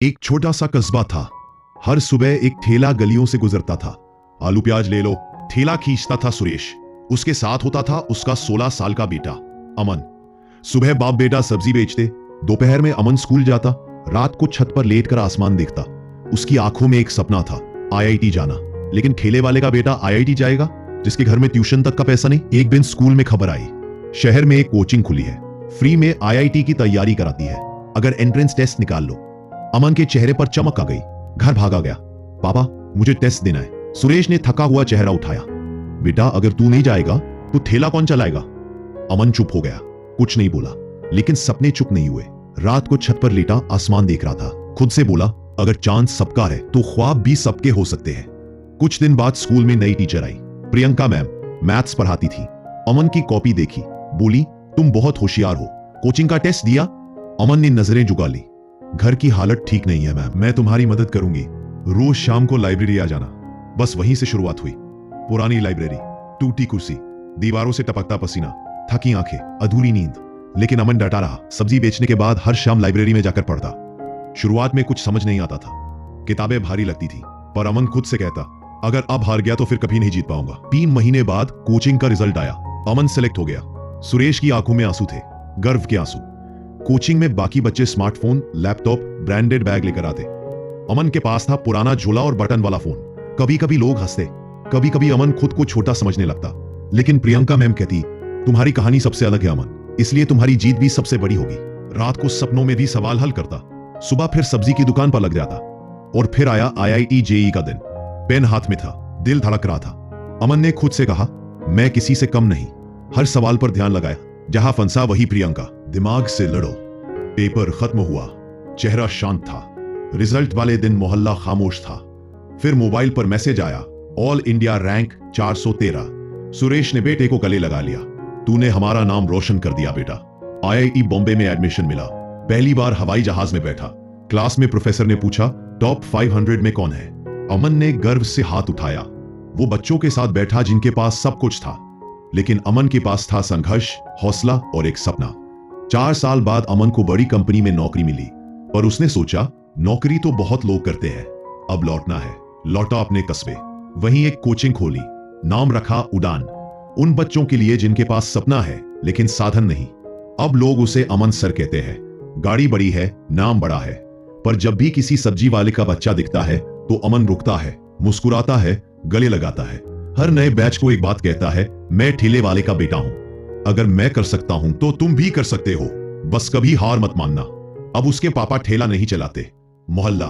एक छोटा सा कस्बा था। हर सुबह एक ठेला गलियों से गुजरता था। आलू प्याज ले लो। ठेला खींचता था सुरेश। उसके साथ होता था उसका 16 साल का बेटा अमन। सुबह बाप बेटा सब्जी बेचते। दोपहर में अमन स्कूल जाता। रात को छत पर लेटकर आसमान देखता। उसकी आंखों में एक सपना था, आईआईटी जाना। लेकिन ठेले वाले का बेटा आईआईटी जाएगा, जिसके घर में ट्यूशन तक का पैसा नहीं। एक दिन स्कूल में खबर आई, शहर में एक कोचिंग खुली है, फ्री में आईआईटी की तैयारी कराती है, अगर एंट्रेंस टेस्ट निकाल लो। अमन के चेहरे पर चमक आ गई। घर भागा गया। पापा, मुझे टेस्ट देना है। सुरेश ने थका हुआ चेहरा उठाया। बेटा, अगर तू नहीं जाएगा तो ठेला कौन चलाएगा? अमन चुप हो गया, कुछ नहीं बोला। लेकिन सपने चुप नहीं हुए। रात को छत पर लेटा आसमान देख रहा था। खुद से बोला, अगर चांस सबका है तो ख्वाब भी सबके हो सकते हैं। कुछ दिन बाद स्कूल में नई टीचर आई, प्रियंका मैम। मैथ्स पढ़ाती थी। अमन की कॉपी देखी, बोली, तुम बहुत होशियार हो। कोचिंग का टेस्ट दिया? अमन ने नजरें झुका ली। घर की हालत ठीक नहीं है मैम, मैं तुम्हारी मदद करूंगी। रोज शाम को लाइब्रेरी आ जाना। बस वहीं से शुरुआत हुई। पुरानी लाइब्रेरी, टूटी कुर्सी, दीवारों से टपकता पसीना, थकी आंखें, अधूरी नींद। लेकिन अमन डटा रहा। सब्जी बेचने के बाद हर शाम लाइब्रेरी में जाकर पढ़ता। शुरुआत में कुछ समझ नहीं आता था, किताबें भारी लगती थी, पर अमन खुद से कहता, अगर अब हार गया तो फिर कभी नहीं जीत पाऊंगा। 3 महीने बाद कोचिंग का रिजल्ट आया। अमन सेलेक्ट हो गया। सुरेश की आंखों में आंसू थे, गर्व के आंसू। कोचिंग में बाकी बच्चे स्मार्टफोन, लैपटॉप, ब्रांडेड बैग लेकर आते। अमन के पास था पुराना झोला और बटन वाला फोन। कभी कभी लोग हंसते, कभी कभी अमन खुद को छोटा समझने लगता। लेकिन प्रियंका मैम कहती, तुम्हारी कहानी सबसे अलग है अमन, इसलिए तुम्हारी जीत भी सबसे बड़ी होगी। रात को सपनों में भी सवाल हल करता। सुबह फिर सब्जी की दुकान पर लग जाता। और फिर आया आईआईटी जेईई का दिन। पेन हाथ में था, दिल धड़क रहा था। अमन ने खुद से कहा, मैं किसी से कम नहीं। हर सवाल पर ध्यान लगाया, जहां फंसा वही प्रियंका। दिमाग से लड़ो। पेपर खत्म हुआ, चेहरा शांत था। रिजल्ट वाले दिन मोहल्ला खामोश था। फिर मोबाइल पर मैसेज आया, ऑल इंडिया रैंक 413। सुरेश ने बेटे को गले लगा लिया। तूने हमारा नाम रोशन कर दिया बेटा। आईआईटी बॉम्बे में एडमिशन मिला। पहली बार हवाई जहाज में बैठा। क्लास में प्रोफेसर ने पूछा, टॉप 500 में कौन है? अमन ने गर्व से हाथ उठाया। वो बच्चों के साथ बैठा जिनके पास सब कुछ था, लेकिन अमन के पास था संघर्ष, हौसला और एक सपना। 4 साल बाद अमन को बड़ी कंपनी में नौकरी मिली, पर उसने सोचा, नौकरी तो बहुत लोग करते हैं, अब लौटना है। लौटा अपने कस्बे। वहीं एक कोचिंग खोली, नाम रखा उड़ान। उन बच्चों के लिए जिनके पास सपना है लेकिन साधन नहीं। अब लोग उसे अमन सर कहते हैं। गाड़ी बड़ी है, नाम बड़ा है, पर जब भी किसी सब्जी वाले का बच्चा दिखता है तो अमन रुकता है, मुस्कुराता है, गले लगाता है। हर नए बैच को एक बात कहता है, मैं ठेले वाले का बेटा हूं। अगर मैं कर सकता हूं तो तुम भी कर सकते हो। बस कभी हार मत मानना। अब उसके पापा ठेला नहीं चलाते, मोहल्ला।